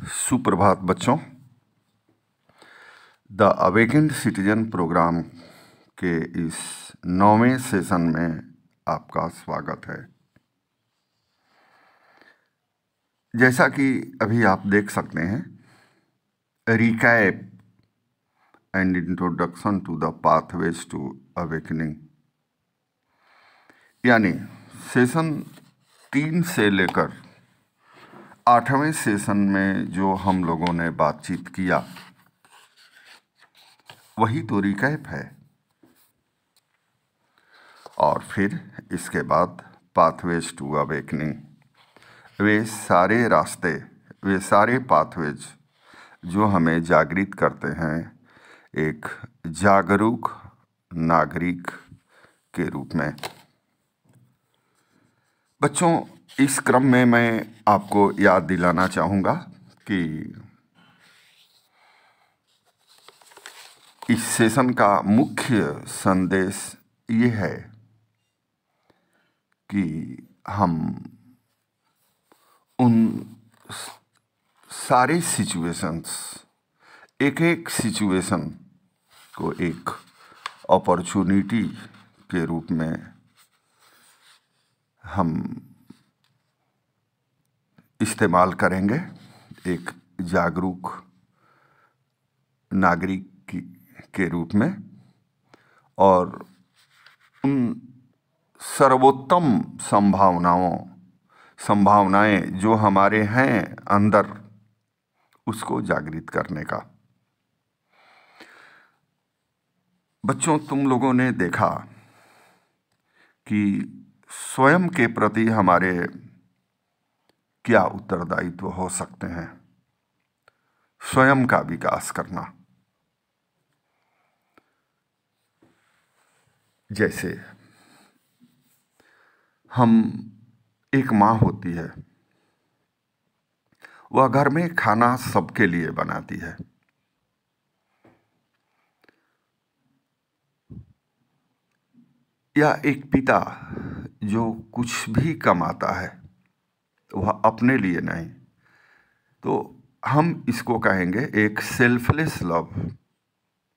सुप्रभात बच्चों। The awakened citizen programme के इस 9वें सेशन में आपका स्वागत है। जैसा कि अभी आप देख सकते हैं, recap and introduction to the pathways to awakening, यानी सेशन 3 से लेकर 8वें सेशन में जो हम लोगों ने बातचीत किया वही तो रिकैप है। और फिर इसके बाद पाथवेज टू अवेकनिंग, वे सारे रास्ते, वे सारे पाथवेज जो हमें जागृत करते हैं एक जागरूक नागरिक के रूप में। बच्चों, इस क्रम में मैं आपको याद दिलाना चाहूँगा कि इस सेशन का मुख्य संदेश ये है कि हम उन सारे सिचुएशंस, एक एक सिचुएशन को एक अपॉर्चुनिटी के रूप में हम इस्तेमाल करेंगे, एक जागरूक नागरिक के रूप में, और उन सर्वोत्तम संभावनाएं जो हमारे हैं अंदर, उसको जागृत करने का। बच्चों, तुम लोगों ने देखा कि स्वयं के प्रति हमारे क्या उत्तरदायित्व हो सकते हैं। स्वयं का विकास करना, जैसे एक माँ होती है, वह घर में खाना सबके लिए बनाती है। या एक पिता जो कुछ भी कमाता है वह अपने लिए नहीं, तो हम इसको कहेंगे एक सेल्फलेस लव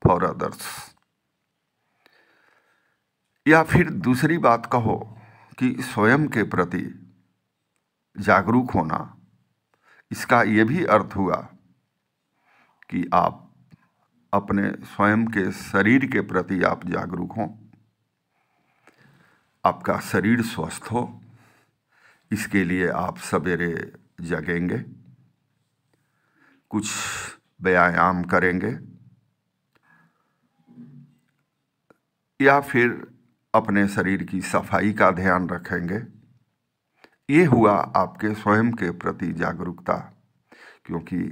फॉर अदर्स। या फिर दूसरी बात कहो कि स्वयं के प्रति जागरूक होना, इसका ये भी अर्थ हुआ कि आप अपने स्वयं के शरीर के प्रति आप जागरूक हों, आपका शरीर स्वस्थ हो। इसके लिए आप सवेरे जगेंगे, कुछ व्यायाम करेंगे, या फिर अपने शरीर की सफाई का ध्यान रखेंगे। ये हुआ आपके स्वयं के प्रति जागरूकता, क्योंकि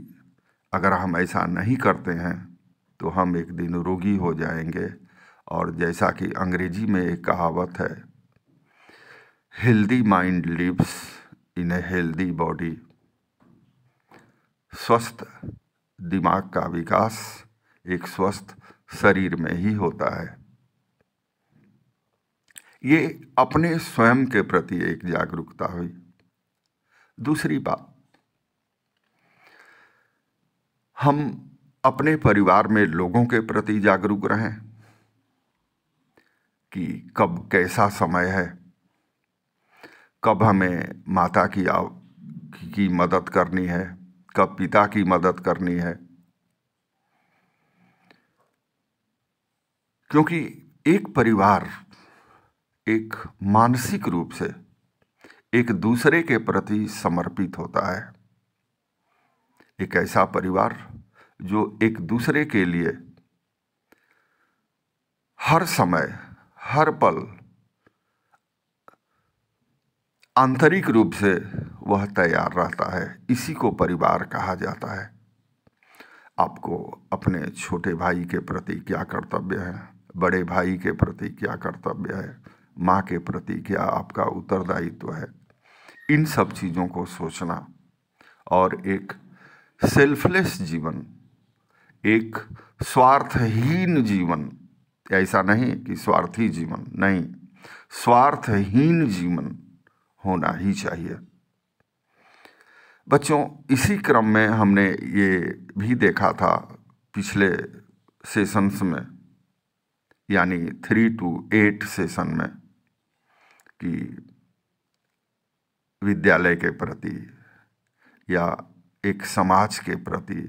अगर हम ऐसा नहीं करते हैं तो हम एक दिन रोगी हो जाएंगे। और जैसा कि अंग्रेजी में एक कहावत है, healthy mind lives in a healthy body. स्वस्थ दिमाग का विकास एक स्वस्थ शरीर में ही होता है। ये अपने स्वयं के प्रति एक जागरूकता हुई। दूसरी बात, हम अपने परिवार में लोगों के प्रति जागरूक रहें कि कब कैसा समय है, कब हमें माता की मदद करनी है, कब पिता की मदद करनी है। क्योंकि एक परिवार एक मानसिक रूप से एक दूसरे के प्रति समर्पित होता है। एक ऐसा परिवार जो एक दूसरे के लिए हर समय हर पल आंतरिक रूप से वह तैयार रहता है, इसी को परिवार कहा जाता है। आपको अपने छोटे भाई के प्रति क्या कर्तव्य है, बड़े भाई के प्रति क्या कर्तव्य है, माँ के प्रति क्या आपका उत्तरदायित्व है, इन सब चीज़ों को सोचना और एक सेल्फलेस जीवन, एक स्वार्थहीन जीवन, ऐसा नहीं कि स्वार्थी जीवन, नहीं, स्वार्थहीन जीवन होना ही चाहिए। बच्चों, इसी क्रम में हमने ये भी देखा था पिछले सेशंस में, यानी 3 to 8 सेशन में, कि विद्यालय के प्रति या एक समाज के प्रति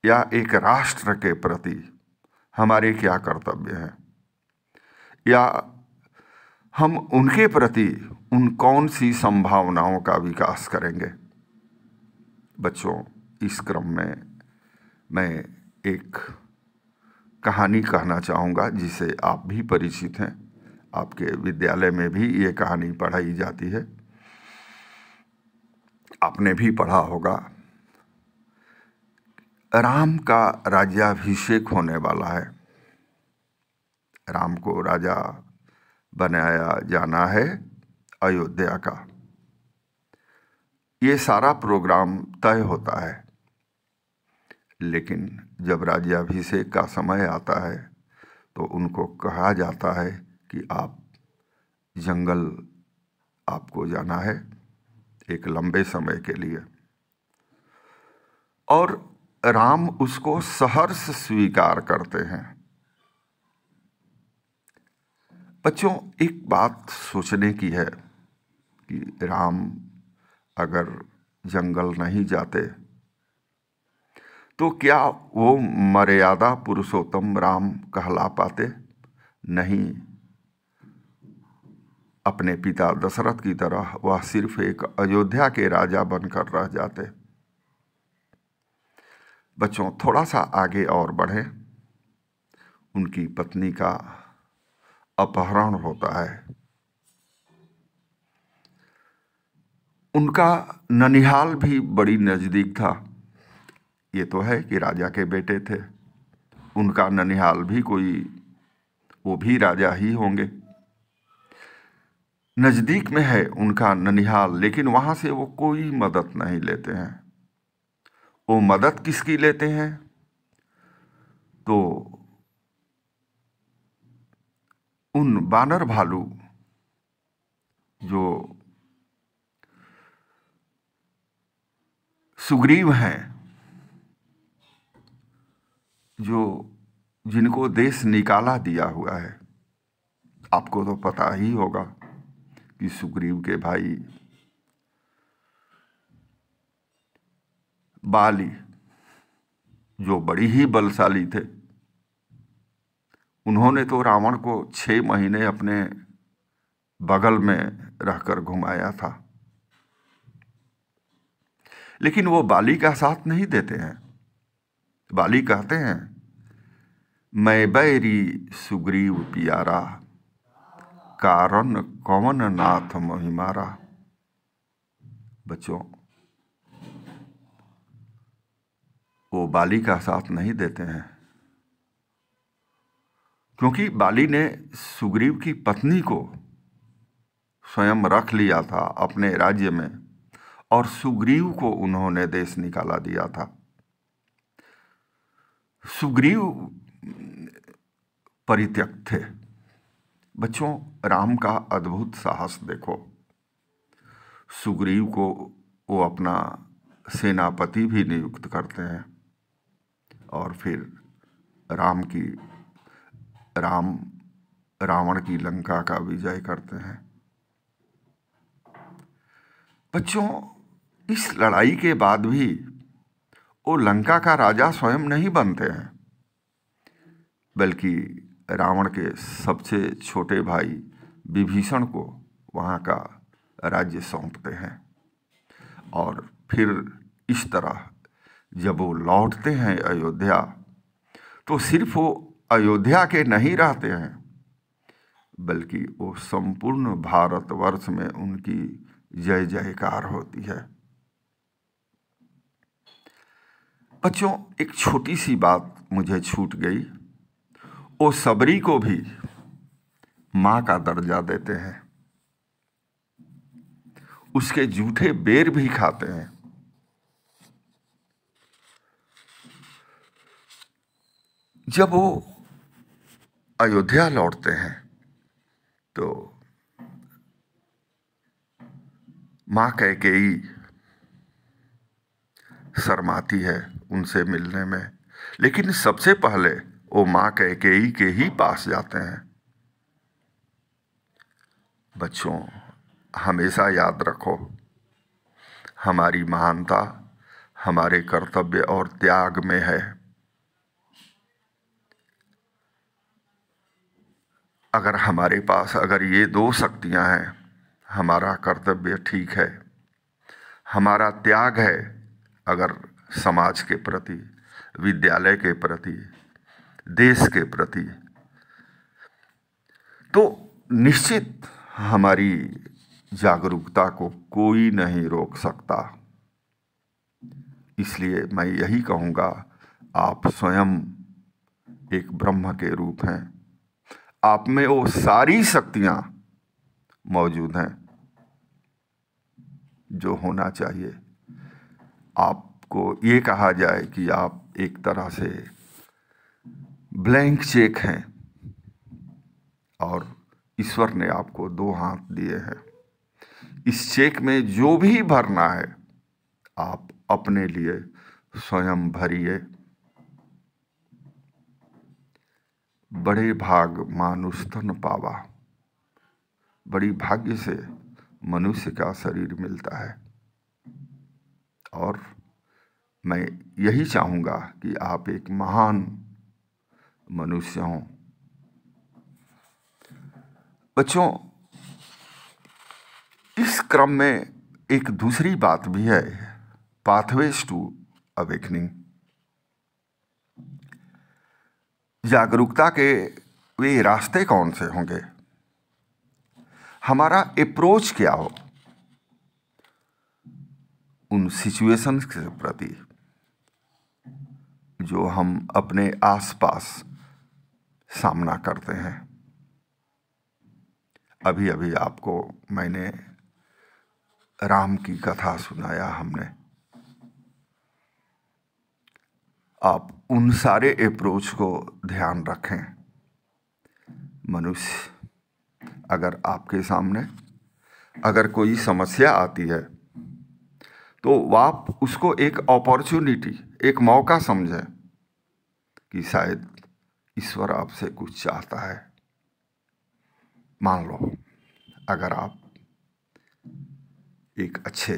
या एक राष्ट्र के प्रति हमारे क्या कर्तव्य हैं, या हम उनके प्रति उन कौन सी संभावनाओं का विकास करेंगे। बच्चों, इस क्रम में मैं एक कहानी कहना चाहूँगा जिसे आप भी परिचित हैं, आपके विद्यालय में भी ये कहानी पढ़ाई जाती है, आपने भी पढ़ा होगा। राम का राज्याभिषेक होने वाला है, राम को राजा बनाया जाना है अयोध्या का। ये सारा प्रोग्राम तय होता है, लेकिन जब राज्याभिषेक का समय आता है तो उनको कहा जाता है कि आप जंगल आपको जाना है एक लंबे समय के लिए, और राम उसको सहर्ष स्वीकार करते हैं। बच्चों, एक बात सोचने की है कि राम अगर जंगल नहीं जाते तो क्या वो मर्यादा पुरुषोत्तम राम कहला पाते? नहीं, अपने पिता दशरथ की तरह वह सिर्फ एक अयोध्या के राजा बनकर रह जाते। बच्चों, थोड़ा सा आगे और बढ़ें। उनकी पत्नी का अपहरण होता है। उनका ननिहाल भी बड़ी नज़दीक था। ये तो है कि राजा के बेटे थे, उनका ननिहाल भी कोई, वो भी राजा ही होंगे। नज़दीक में है उनका ननिहाल, लेकिन वहाँ से वो कोई मदद नहीं लेते हैं। वो मदद किसकी लेते हैं? तो उन बानर भालू जो सुग्रीव हैं, जो जिनको देश निकाला दिया हुआ है। आपको तो पता ही होगा कि सुग्रीव के भाई बाली, जो बड़ी ही बलशाली थे, उन्होंने तो रावण को 6 महीने अपने बगल में रहकर घुमाया था, लेकिन वो बाली का साथ नहीं देते हैं। बाली कहते हैं, मैं बैरी सुग्रीव पियारा, कारण कौन नाथ महिमारा। बच्चों, वो बाली का साथ नहीं देते हैं, क्योंकि बाली ने सुग्रीव की पत्नी को स्वयं रख लिया था अपने राज्य में, और सुग्रीव को उन्होंने देश निकाला दिया था। सुग्रीव परित्यक्त थे। बच्चों, राम का अद्भुत साहस देखो। सुग्रीव को वो अपना सेनापति भी नियुक्त करते हैं, और फिर रावण की लंका का विजय करते हैं। बच्चों, इस लड़ाई के बाद भी वो लंका का राजा स्वयं नहीं बनते हैं, बल्कि रावण के सबसे छोटे भाई विभीषण को वहाँ का राज्य सौंपते हैं। और फिर इस तरह जब वो लौटते हैं अयोध्या, तो सिर्फ वो अयोध्या के नहीं रहते हैं, बल्कि वो संपूर्ण भारतवर्ष में उनकी जय जयकार होती है। बच्चों, एक छोटी सी बात मुझे छूट गई। वो सबरी को भी माँ का दर्जा देते हैं, उसके जूठे बेर भी खाते हैं। जब वो अयोध्या लौटते हैं तो माँ कैकेयी शर्माती है उनसे मिलने में, लेकिन सबसे पहले वो माँ कैकेयी के ही पास जाते हैं। बच्चों, हमेशा याद रखो, हमारी महानता हमारे कर्तव्य और त्याग में है। अगर हमारे पास अगर ये दो शक्तियां हैं, हमारा कर्तव्य ठीक है, हमारा त्याग है अगर समाज के प्रति, विद्यालय के प्रति, देश के प्रति, तो निश्चित हमारी जागरूकता को कोई नहीं रोक सकता। इसलिए मैं यही कहूँगा, आप स्वयं एक ब्रह्म के रूप हैं, आप में वो सारी शक्तियाँ मौजूद हैं जो होना चाहिए। आपको ये कहा जाए कि आप एक तरह से ब्लैंक चेक हैं और ईश्वर ने आपको दो हाथ दिए हैं। इस चेक में जो भी भरना है आप अपने लिए स्वयं भरिए। बड़े भाग मानुष तन पावा, बड़ी भाग्य से मनुष्य का शरीर मिलता है। और मैं यही चाहूँगा कि आप एक महान मनुष्य हों। बच्चों, इस क्रम में एक दूसरी बात भी है, पाथवेज टू अवेकनिंग। जागरूकता के वे रास्ते कौन से होंगे, हमारा अप्रोच क्या हो उन सिचुएशंस के प्रति जो हम अपने आसपास सामना करते हैं। अभी अभी आपको मैंने राम की कथा सुनाया हमने। आप उन सारे अप्रोच को ध्यान रखें। मनुष्य अगर आपके सामने अगर कोई समस्या आती है तो आप उसको एक अपॉर्चुनिटी, एक मौका समझें कि शायद ईश्वर आपसे कुछ चाहता है। मान लो अगर आप एक अच्छे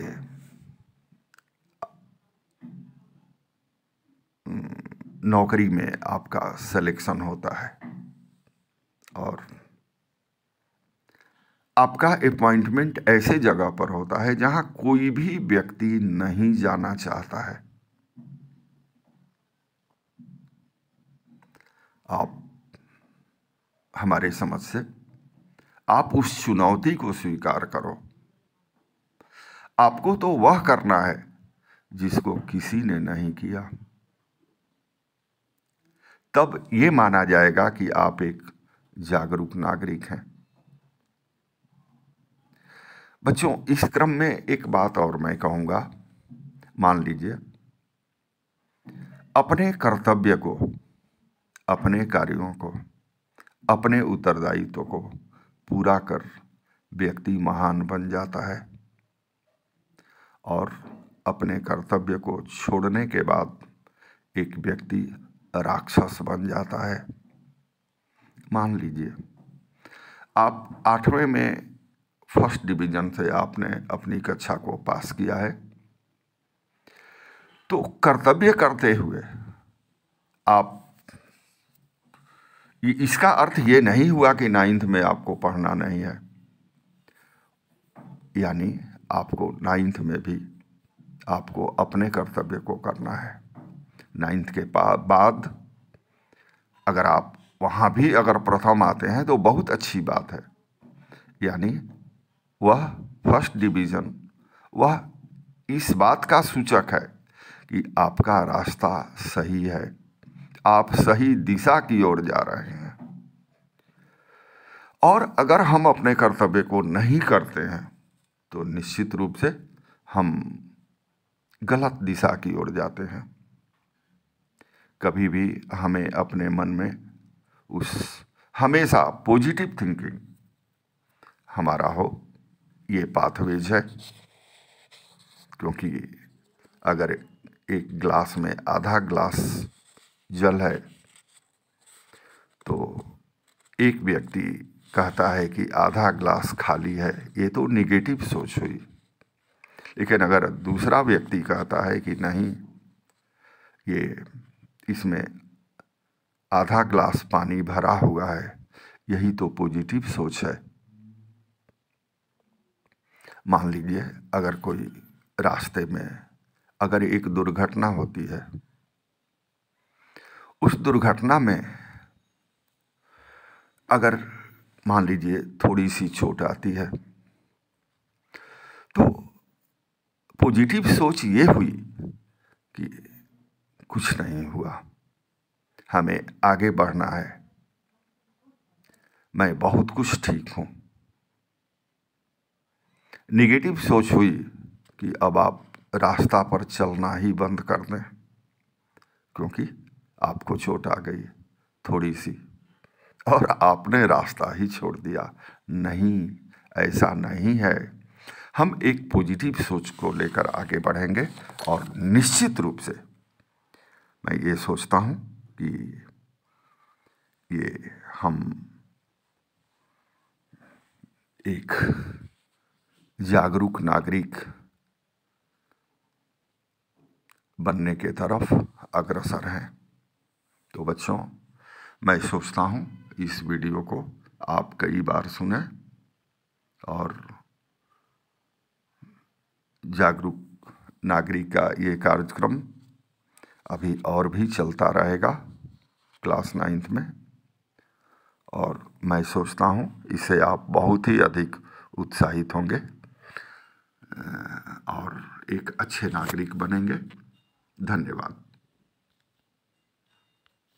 नौकरी में आपका सिलेक्शन होता है और आपका अपॉइंटमेंट ऐसे जगह पर होता है जहां कोई भी व्यक्ति नहीं जाना चाहता है। आप हमारे समझ से आप उस चुनौती को स्वीकार करो। आपको तो वह करना है जिसको किसी ने नहीं किया। तब ये माना जाएगा कि आप एक जागरूक नागरिक हैं। बच्चों, इस क्रम में एक बात और मैं कहूँगा। मान लीजिए अपने कर्तव्य को, अपने कार्यों को, अपने उत्तरदायित्व को पूरा कर व्यक्ति महान बन जाता है और अपने कर्तव्य को छोड़ने के बाद एक व्यक्ति राक्षस बन जाता है। मान लीजिए आप 8वें में फर्स्ट डिवीजन से आपने अपनी कक्षा को पास किया है, तो कर्तव्य करते हुए आप, इसका अर्थ ये नहीं हुआ कि 9th में आपको पढ़ना नहीं है। यानी आपको 9th में भी आपको अपने कर्तव्य को करना है। 9th के बाद अगर आप वहाँ भी अगर प्रथम आते हैं तो बहुत अच्छी बात है। यानी वह फर्स्ट डिवीज़न, वह इस बात का सूचक है कि आपका रास्ता सही है, आप सही दिशा की ओर जा रहे हैं। और अगर हम अपने कर्तव्य को नहीं करते हैं तो निश्चित रूप से हम गलत दिशा की ओर जाते हैं। कभी भी हमें अपने मन में हमेशा पॉजिटिव थिंकिंग हमारा हो, ये पाथवेज है। क्योंकि अगर एक गिलास में आधा गिलास जल है, तो एक व्यक्ति कहता है कि आधा गिलास खाली है, ये तो निगेटिव सोच हुई। लेकिन अगर दूसरा व्यक्ति कहता है कि नहीं, ये इसमें आधा गिलास पानी भरा हुआ है, यही तो पॉजिटिव सोच है। मान लीजिए अगर कोई रास्ते में अगर एक दुर्घटना होती है, उस दुर्घटना में अगर मान लीजिए थोड़ी सी चोट आती है, तो पॉजिटिव सोच ये हुई कि कुछ नहीं हुआ, हमें आगे बढ़ना है, मैं बहुत कुछ ठीक हूँ। निगेटिव सोच हुई कि अब आप रास्ता पर चलना ही बंद कर दें, क्योंकि आपको चोट आ गई थोड़ी सी और आपने रास्ता ही छोड़ दिया। नहीं, ऐसा नहीं है। हम एक पॉजिटिव सोच को लेकर आगे बढ़ेंगे और निश्चित रूप से मैं ये सोचता हूँ कि ये हम एक जागरूक नागरिक बनने के तरफ अग्रसर हैं। तो बच्चों, मैं सोचता हूँ इस वीडियो को आप कई बार सुनें और जागरूक नागरिक का ये कार्यक्रम अभी और भी चलता रहेगा क्लास 9th में, और मैं सोचता हूँ इससे आप बहुत ही अधिक उत्साहित होंगे और एक अच्छे नागरिक बनेंगे। धन्यवाद।